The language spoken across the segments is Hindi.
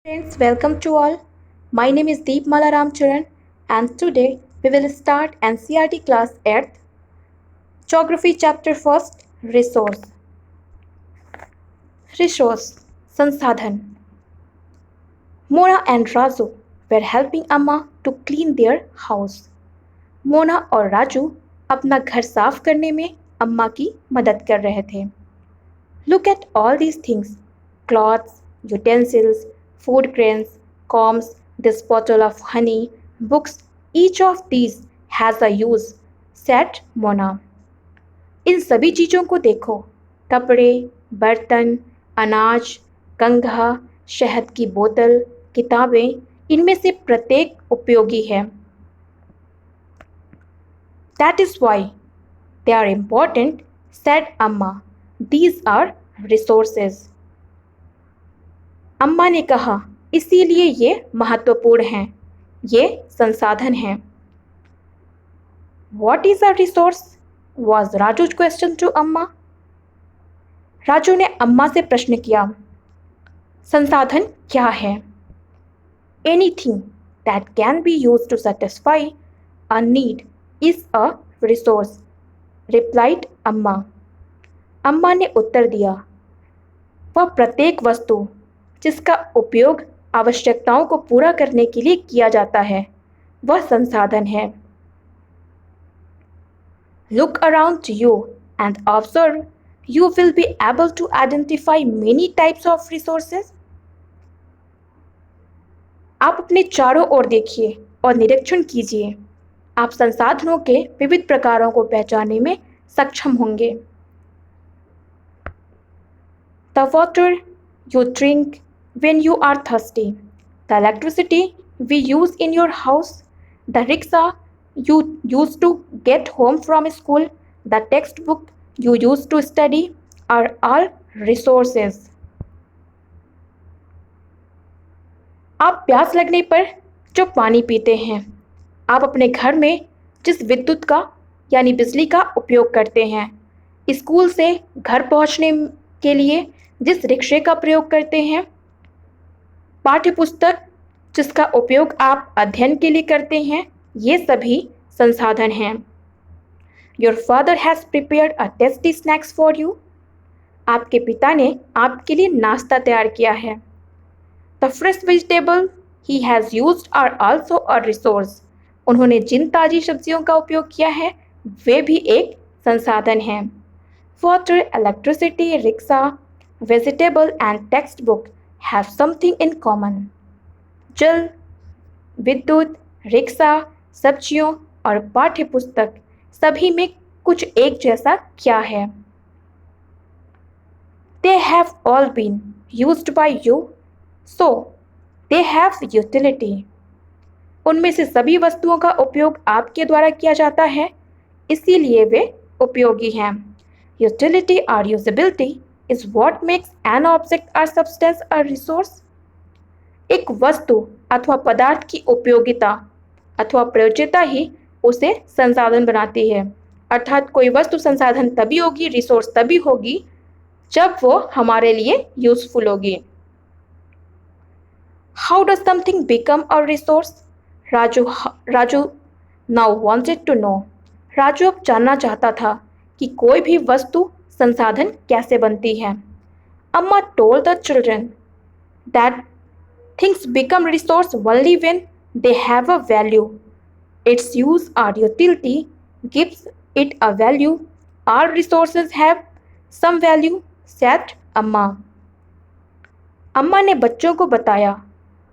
Friends, welcome to all. My name is Deep Mala Ramcharan, and today we will start NCRT class 8th, Geography chapter 1st, Resource. Resource, संसाधन. Mona and Raju were helping Amma to clean their house. Mona और राजू अपना घर साफ करने में अम्मा की मदद कर रहे थे. Look at all these things: cloths, utensils, food grains, combs, this bottle of honey, books. Each of these has a use, said Mona. इन सभी चीज़ों को देखो: कपड़े, बर्तन, अनाज, कंघा, शहद की बोतल, किताबें. इनमें से प्रत्येक उपयोगी है. That is why they are important, said Amma. These are resources. अम्मा ने कहा, इसीलिए ये महत्वपूर्ण हैं. ये संसाधन हैं. What is a resource? Was Raju's question to अम्मा. राजू ने अम्मा से प्रश्न किया, संसाधन क्या है? Anything that can be used to satisfy a need is a resource, replied अम्मा. अम्मा ने उत्तर दिया, वह प्रत्येक वस्तु जिसका उपयोग आवश्यकताओं को पूरा करने के लिए किया जाता है, वह संसाधन है. Look around you and observe. You will be able to identify many types of resources. आप अपने चारों ओर देखिए और निरीक्षण कीजिए. आप संसाधनों के विविध प्रकारों को पहचानने में सक्षम होंगे. The water you drink when you are thirsty, the electricity we use in your house, the rickshaw you use to get home from school, the textbook you use to study are all resources. आप प्यास लगने पर जो पानी पीते हैं, आप अपने घर में जिस विद्युत का यानी बिजली का उपयोग करते हैं, स्कूल से घर पहुंचने के लिए जिस रिक्शे का प्रयोग करते हैं, पाठ्यपुस्तक जिसका उपयोग आप अध्ययन के लिए करते हैं, ये सभी संसाधन हैं. Your father has prepared a tasty snacks for you. आपके पिता ने आपके लिए नाश्ता तैयार किया है. The fresh vegetable he has used are also a resource. उन्होंने जिन ताजी सब्जियों का उपयोग किया है, वे भी एक संसाधन हैं. Water, electricity, rickshaw, vegetable and textbook have something in common. जल, विद्युत, रिक्शा, सब्जियों और पाठ्यपुस्तक सभी में कुछ एक जैसा क्या है? They have all been used by you, so they have utility. उनमें से सभी वस्तुओं का उपयोग आपके द्वारा किया जाता है, इसीलिए वे उपयोगी हैं. Utility or usability is what makes an object or substance a resource. एक वस्तु अथवा पदार्थ की उपयोगिता अथवा प्रयोज्यता ही उसे संसाधन बनाती है. अर्थात कोई वस्तु संसाधन तभी होगी, रिसोर्स तभी होगी, जब वो हमारे लिए यूजफुल होगी. How does something become a resource? Raju now wanted to know. Raju अब जानना चाहता था कि कोई भी वस्तु संसाधन कैसे बनती है. अम्मा told the children that things become resource only when they have a value. Its use or utility gives it a value. All resources have some value, said अम्मा. अम्मा ने बच्चों को बताया,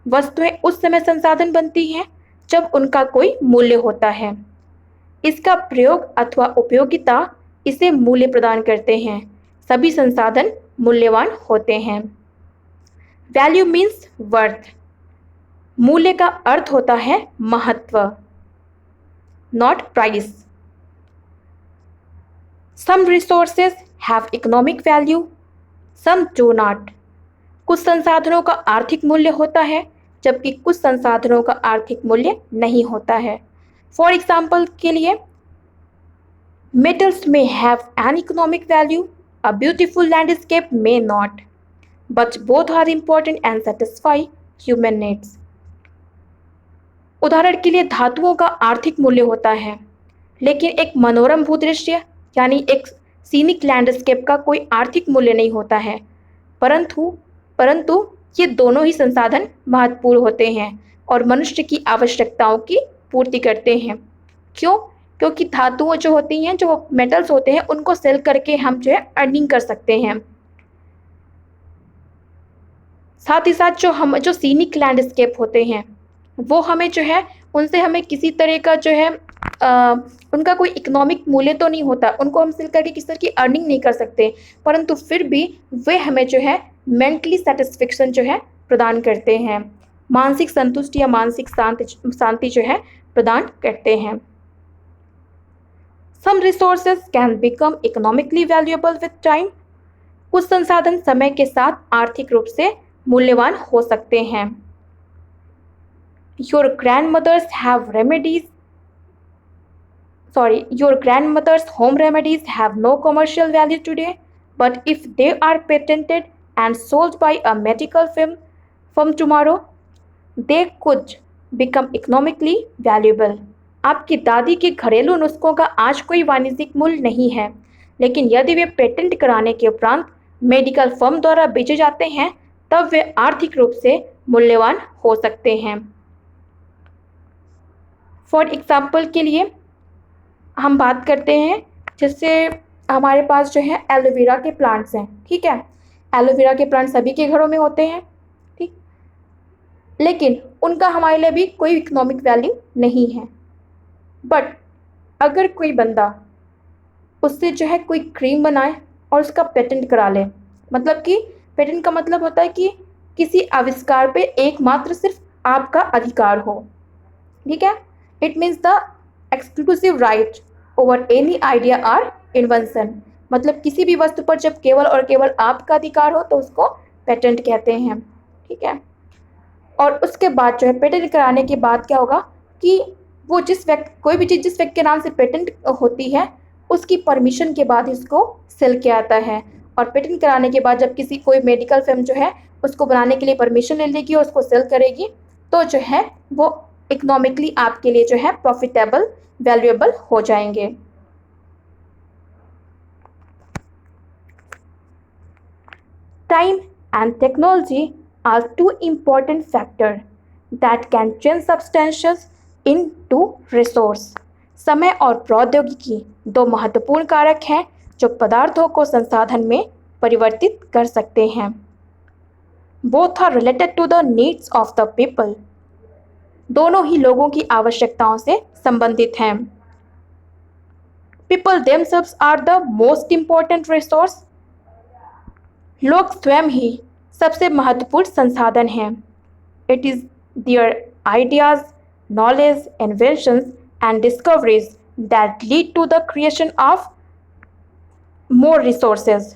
वस्तुएं उस समय संसाधन बनती हैं जब उनका कोई मूल्य होता है. इसका प्रयोग अथवा उपयोगिता इसे मूल्य प्रदान करते हैं. सभी संसाधन मूल्यवान होते हैं. Value means worth. मूल्य का अर्थ होता है महत्व, not price. Some resources have economic value, some do not. कुछ संसाधनों का आर्थिक मूल्य होता है, जबकि कुछ संसाधनों का आर्थिक मूल्य नहीं होता है. फॉर एग्जाम्पल के लिए, metals may have an economic value, a beautiful landscape may not, but both are important and satisfy human needs. उदाहरण के लिए धातुओं का आर्थिक मूल्य होता है, लेकिन एक मनोरम भूदृश्य यानी एक सीनिक लैंडस्केप का कोई आर्थिक मूल्य नहीं होता है। परंतु परंतु ये दोनों ही संसाधन महत्वपूर्ण होते हैं और मनुष्य की आवश्यकताओं की पूर्ति करते हैं। क्यों? क्योंकि धातुओं जो होती हैं, जो मेटल्स होते हैं, उनको सेल करके हम जो है अर्निंग कर सकते हैं। साथ ही साथ जो सीनिक लैंडस्केप होते हैं, वो हमें जो है उनसे हमें किसी तरह का जो है उनका कोई इकोनॉमिक मूल्य तो नहीं होता, उनको हम सेल करके किसी तरह की अर्निंग नहीं कर सकते, परंतु फिर भी वे हमें जो है मेंटली सेटिस्फेक्शन जो है प्रदान करते हैं, मानसिक संतुष्टि या मानसिक शांति जो है प्रदान करते हैं। Some resources can become economically valuable with time. कुछ संसाधन समय के साथ आर्थिक रूप से मूल्यवान हो सकते हैं। Your grandmother's home remedies have no commercial value today, but if they are patented and sold by a medical firm tomorrow, they could become economically valuable. आपकी दादी के घरेलू नुस्खों का आज कोई वाणिज्यिक मूल्य नहीं है, लेकिन यदि वे पेटेंट कराने के उपरांत मेडिकल फर्म द्वारा बेचे जाते हैं, तब वे आर्थिक रूप से मूल्यवान हो सकते हैं। फॉर एग्जाम्पल के लिए हम बात करते हैं, जैसे हमारे पास जो है एलोवेरा के प्लांट्स हैं, ठीक है। एलोवेरा के प्लांट सभी के घरों में होते हैं, ठीक, लेकिन उनका हमारे लिए भी कोई इकोनॉमिक वैल्यू नहीं है। बट अगर कोई बंदा उससे जो है कोई क्रीम बनाए और उसका पेटेंट करा ले, मतलब कि पेटेंट का मतलब होता है कि किसी आविष्कार पे एकमात्र सिर्फ आपका अधिकार हो, ठीक है। It means the exclusive right over any idea और इन्वेंशन, मतलब किसी भी वस्तु पर जब केवल और केवल आपका अधिकार हो तो उसको पेटेंट कहते हैं, ठीक है। और उसके बाद जो है पेटेंट कराने के बाद क्या होगा कि वो कोई भी चीज़ जिस व्यक्ति के नाम से पेटेंट होती है, उसकी परमिशन के बाद इसको सेल किया जाता है। और पेटेंट कराने के बाद जब कोई मेडिकल फर्म जो है उसको बनाने के लिए परमिशन ले लेगी और उसको सेल करेगी, तो जो है वो इकोनॉमिकली आपके लिए जो है प्रॉफिटेबल, वैल्यूएबल हो जाएंगे। Time and technology are two important factor that can change substances into resource. समय और प्रौद्योगिकी दो महत्वपूर्ण कारक हैं जो पदार्थों को संसाधन में परिवर्तित कर सकते हैं। Both are related to the needs of the people. दोनों ही लोगों की आवश्यकताओं से संबंधित हैं। People themselves are the most important resource. लोग स्वयं ही सबसे महत्वपूर्ण संसाधन हैं। It is their ideas, knowledge, inventions, and discoveries that lead to the creation of more resources.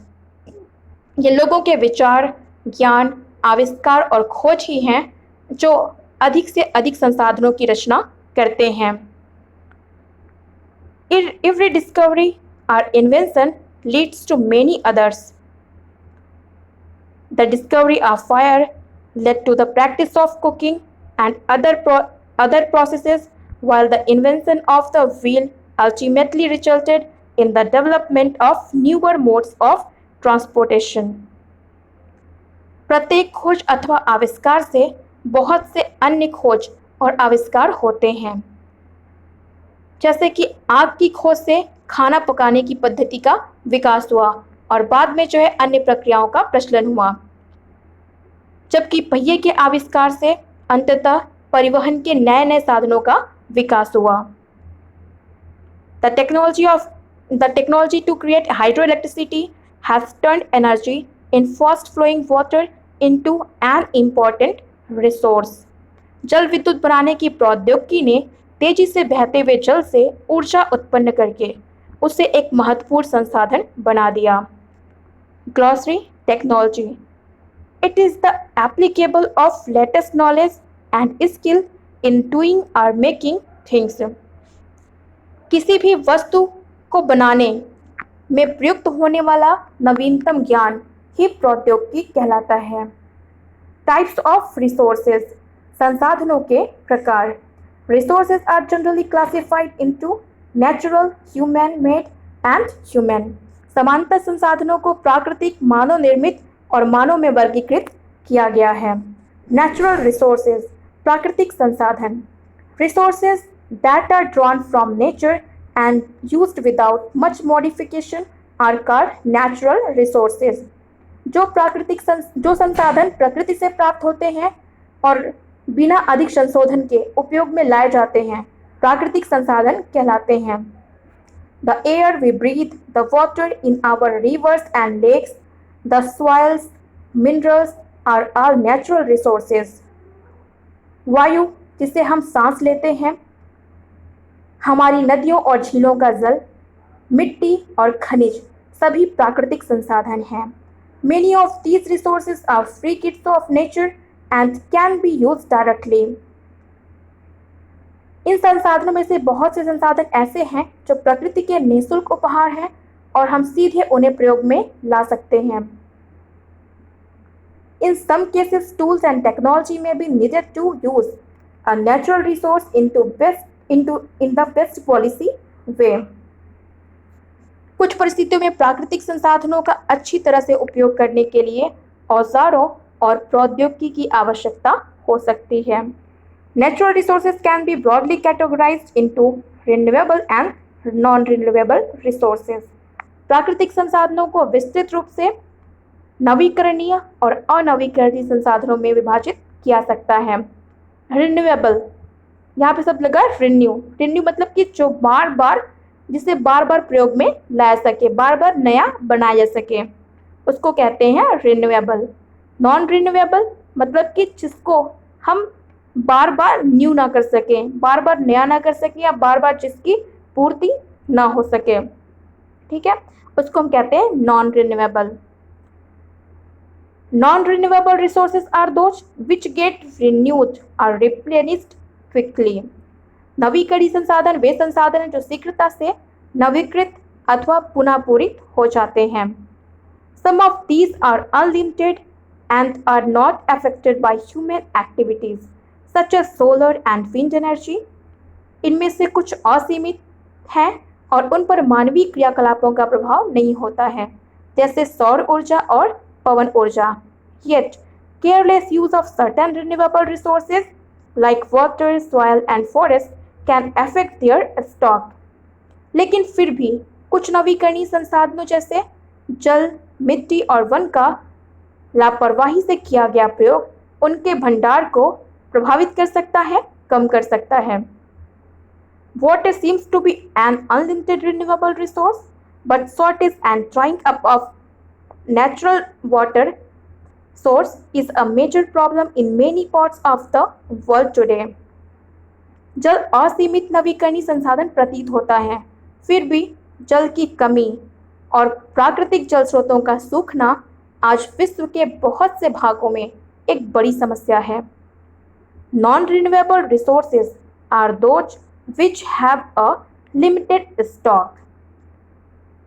ये लोगों के विचार, ज्ञान, आविष्कार और खोज ही हैं जो अधिक से अधिक संसाधनों की रचना करते हैं। Every discovery or invention leads to many others. The discovery of fire led to the practice of cooking and other processes, while the invention of the wheel ultimately resulted in the development of newer modes of transportation. प्रत्येक खोज अथवा आविष्कार से बहुत से अन्य खोज और आविष्कार होते हैं। जैसे कि आग की खोज से खाना पकाने की पद्धति का विकास हुआ और बाद में जो है अन्य प्रक्रियाओं का प्रचलन हुआ, जबकि पहिए के आविष्कार से अंततः परिवहन के नए नए साधनों का विकास हुआ। The technology to create hydroelectricity has turned energy in fast flowing water into an important resource. जल विद्युत बनाने की प्रौद्योगिकी ने तेजी से बहते हुए जल से ऊर्जा उत्पन्न करके उसे एक महत्वपूर्ण संसाधन बना दिया। Glossary Technology. It is the applicable of latest knowledge and skill in doing or making things. किसी भी वस्तु को बनाने में प्रयुक्त होने वाला नवीनतम ज्ञान ही प्रौद्योगिकी कहलाता है। टाइप्स ऑफ रिसोर्सेज, संसाधनों के प्रकार। Resources are generally classified into natural, human made and human. समानता संसाधनों को प्राकृतिक, मानव निर्मित और मानव में वर्गीकृत किया गया है। नेचुरल रिसोर्सेज, प्राकृतिक संसाधन। Resources that are drawn from nature and used without much modification are called natural resources. जो संसाधन प्रकृति से प्राप्त होते हैं और बिना अधिक संशोधन के उपयोग में लाए जाते हैं, प्राकृतिक संसाधन कहलाते हैं। The air we breathe, the water in our rivers and lakes, the soils, minerals are all natural resources. वायु जिसे हम सांस लेते हैं, हमारी नदियों और झीलों का जल, मिट्टी और खनिज सभी प्राकृतिक संसाधन हैं। Many of these resources are free gifts of nature and can be used directly. इन संसाधनों में से बहुत से संसाधन ऐसे हैं जो प्रकृति के निःशुल्क उपहार हैं और हम सीधे उन्हें प्रयोग में ला सकते हैं। In some cases, tools and technology may be needed to use a natural resource in the best policy way. कुछ परिस्थितियों में प्राकृतिक संसाधनों का अच्छी तरह से उपयोग करने के लिए औजारों और प्रौद्योगिकी की आवश्यकता हो सकती है। Natural resources can be broadly categorized into renewable and non-renewable resources. प्राकृतिक संसाधनों को विस्तृत रूप से नवीकरणीय और अनवीकरणीय संसाधनों में विभाजित किया सकता है। रिन्यूएबल, यहाँ पे शब्द लगा रिन्यू मतलब कि जो जिसे बार बार प्रयोग में लाया सके, बार बार नया बनाया जा सके, उसको कहते हैं रिन्यूएबल। नॉन रिन्यूएबल मतलब कि जिसको हम बार बार न्यू ना कर सके, बार बार नया ना कर सके या बार बार जिसकी पूर्ति ना हो सके, ठीक है, उसको हम कहते हैं non renewable. Non renewable resources are those which get renewed और रिप्लेनिश्ड क्विकली। नवीकरणीय संसाधन वे संसाधन हैं जो शीघ्रता से नवीकृत अथवा पुनः पूरित हो जाते हैं। Some of these are unlimited and are not affected by human activities such as solar and wind energy. इनमें से कुछ असीमित हैं और उन पर मानवीय क्रियाकलापों का प्रभाव नहीं होता है, जैसे सौर ऊर्जा और पवन ऊर्जा। Yet, careless use of certain renewable resources like water, soil and forest can affect their stock. लेकिन फिर भी कुछ नवीकरणीय संसाधनों जैसे जल, मिट्टी और वन का लापरवाही से किया गया प्रयोग उनके भंडार को प्रभावित कर सकता है, कम कर सकता है। Water seems to be an unlimited renewable resource, but shortage and drying up of natural water source is a major problem in many parts of the world today. जल असीमित नवीकरणीय संसाधन प्रतीत होता है, फिर भी जल की कमी और प्राकृतिक जल स्रोतों का सूखना आज विश्व के बहुत से भागों में एक बड़ी समस्या है। Non renewable resources are those which have a limited stock.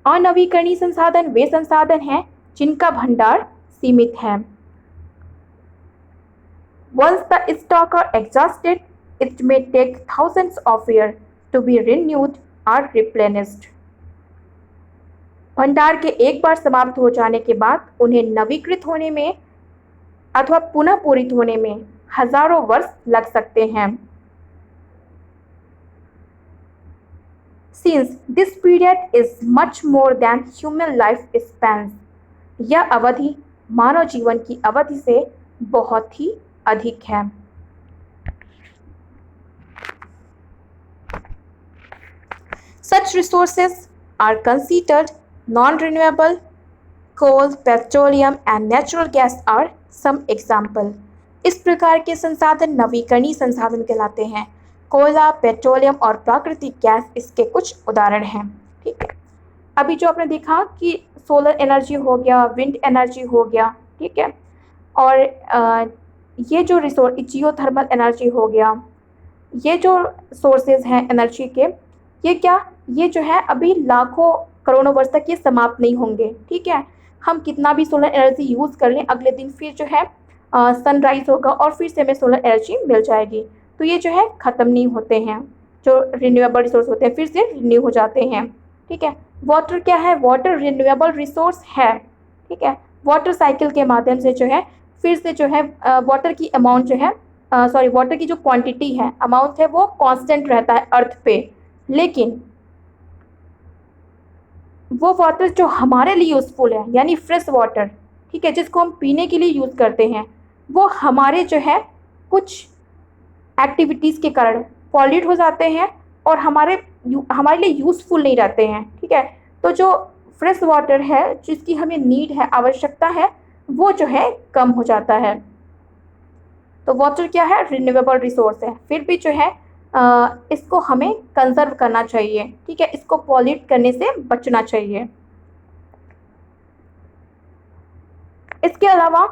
अनवीकरणीय संसाधन वे संसाधन हैं जिनका भंडार सीमित है। Once the stock are exhausted, it may take thousands of years to be renewed or replenished. भंडार के एक बार समाप्त हो जाने के बाद उन्हें नवीकृत होने में अथवा पुनः पूरित होने में हजारों वर्ष लग सकते हैं। Since this period is much more than human life spans, यह अवधि मानव जीवन की अवधि से बहुत ही अधिक है। Such resources are considered non-renewable. Coal, petroleum and natural gas are some example. इस प्रकार के संसाधन नवीकरणीय संसाधन कहलाते हैं। कोयला, पेट्रोलियम और प्राकृतिक गैस इसके कुछ उदाहरण हैं। ठीक है, अभी जो आपने देखा कि सोलर एनर्जी हो गया, विंड एनर्जी हो गया, ठीक है, और ये जो रिसोर्स जियोथर्मल एनर्जी हो गया, ये जो सोर्सेज हैं एनर्जी के, ये जो है अभी लाखों करोड़ों वर्ष तक ये समाप्त नहीं होंगे। ठीक है, हम कितना भी सोलर एनर्जी यूज़ कर लें, अगले दिन फिर जो है सनराइज होगा और फिर से हमें सोलर एनर्जी मिल जाएगी। तो ये जो है ख़त्म नहीं होते हैं, जो रिन्यूएबल रिसोर्स होते हैं फिर से रिन्यू हो जाते हैं। ठीक है, वाटर क्या है? वाटर रिन्यूएबल रिसोर्स है। ठीक है, वाटर साइकिल के माध्यम से जो है फिर से जो है वाटर की अमाउंट जो है वाटर की जो क्वांटिटी है, अमाउंट है, वो कांस्टेंट रहता है अर्थ पे, लेकिन वो वाटर जो हमारे लिए यूज़फुल है यानी फ्रेश वाटर, ठीक है, जिसको हम पीने के लिए यूज़ करते हैं, वो हमारे जो है कुछ एक्टिविटीज़ के कारण पॉल्यूट हो जाते हैं और हमारे लिए यूज़फुल नहीं रहते हैं। ठीक है, तो जो फ्रेश वाटर है जिसकी हमें नीड है, आवश्यकता है, वो जो है कम हो जाता है। तो वाटर क्या है? रिन्यूएबल रिसोर्स है, फिर भी जो है इसको हमें कंजर्व करना चाहिए। ठीक है, इसको पॉल्यूट करने से बचना चाहिए। इसके अलावा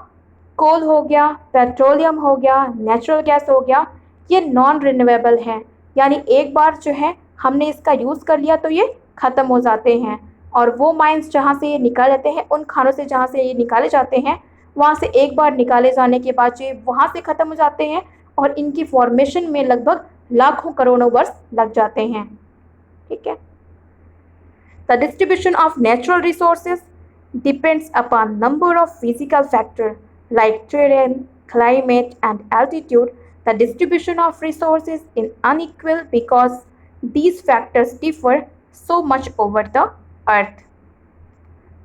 कोल हो गया, पेट्रोलियम हो गया, नेचुरल गैस हो गया, ये नॉन रिन्यूएबल हैं, यानी एक बार जो है हमने इसका यूज़ कर लिया तो ये ख़त्म हो जाते हैं। और वो माइंस जहाँ से ये निकाले जाते हैं, उन खानों से जहाँ से ये निकाले जाते हैं, वहाँ से एक बार निकाले जाने के बाद ये वहाँ से ख़त्म हो जाते हैं और इनकी फॉर्मेशन में लगभग लाखों करोड़ों वर्ष लग जाते हैं। ठीक है, the distribution of natural resources depends upon number of physical factors like terrain, climate, and altitude. The distribution of resources is unequal because these factors differ so much over the earth.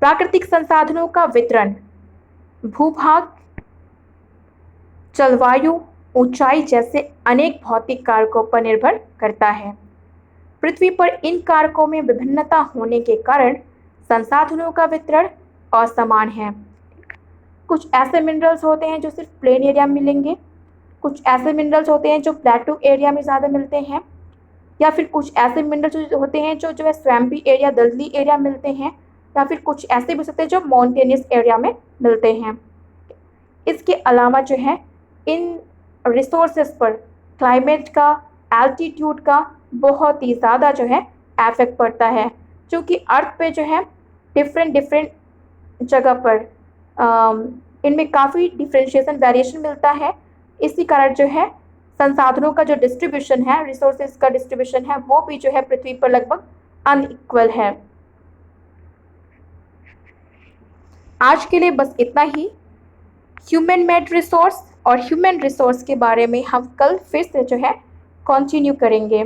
प्राकृतिक संसाधनों का वितरण भूभाग, जलवायु, ऊंचाई जैसे अनेक भौतिक कारकों पर निर्भर करता है। पृथ्वी पर इन कारकों में विभिन्नता होने के कारण संसाधनों का वितरण असमान है। कुछ ऐसे मिनरल्स होते हैं जो सिर्फ प्लेन एरिया में मिलेंगे, कुछ ऐसे मिनरल्स होते हैं जो प्लेटू एरिया में ज़्यादा मिलते हैं, या फिर कुछ ऐसे मिनरल्स होते हैं जो है स्वैम्पी एरिया, दलदली एरिया मिलते हैं, या फिर कुछ ऐसे भी हो सकते हैं जो माउंटेनियस एरिया में मिलते हैं। इसके अलावा जो है इन रिसोर्सेज पर क्लाइमेट का, एल्टीट्यूड का बहुत ही ज़्यादा जो है इफेक्ट पड़ता है, क्योंकि अर्थ पे जो है डिफरेंट जगह पर इनमें काफ़ी डिफ्रेंशिएशन वेरिएशन मिलता है। इसी कारण जो है संसाधनों का जो डिस्ट्रीब्यूशन है, रिसोर्सेज का डिस्ट्रीब्यूशन है, वो भी जो है पृथ्वी पर लगभग अनइक्वल है। आज के लिए बस इतना ही। ह्यूमन मेड रिसोर्स और ह्यूमन रिसोर्स के बारे में हम कल फिर से जो है कंटिन्यू करेंगे।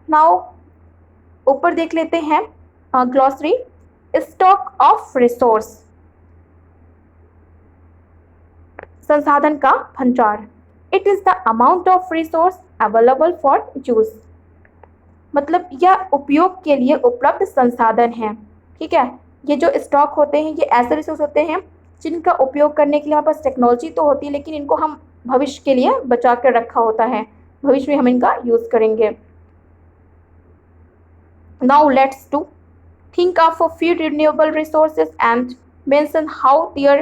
नाउ ऊपर देख लेते हैं ग्लॉसरी। स्टॉक ऑफ रिसोर्स, संसाधन का भंडार। It is the amount of resource available for use, मतलब यह उपयोग के लिए उपलब्ध संसाधन है। ठीक है, ये जो स्टॉक होते हैं ये ऐसे रिसोर्स होते हैं जिनका उपयोग करने के लिए हमारे पास टेक्नोलॉजी तो होती है, लेकिन इनको हम भविष्य के लिए बचा कर रखा होता है, भविष्य में हम इनका यूज करेंगे। Now let's do think of a few renewable resources and mention how their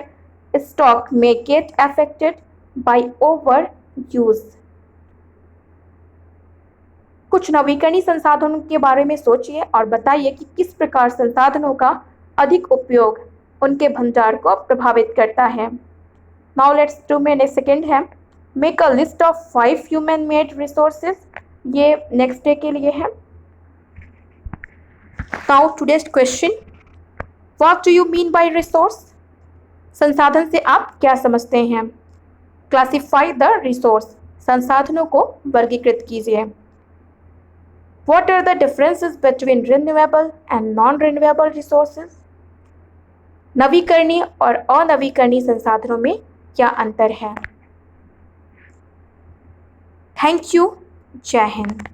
stock may get affected by overuse. कुछ नवीकरणीय संसाधनों के बारे में सोचिए और बताइए कि किस प्रकार संसाधनों का अधिक उपयोग उनके भंडार को प्रभावित करता है। Now let's do मेरे सेकेंड है make a list of 5 human made resources, ये नेक्स्ट डे के लिए है। Now today's question, what do you mean by resource? संसाधन से आप क्या समझते हैं? Classify the resource, संसाधनों को वर्गीकृत कीजिए। What are the differences between renewable and non-renewable resources? नवीकरणीय और अनवीकरणीय संसाधनों में क्या अंतर है? Thank you. जय हिंद।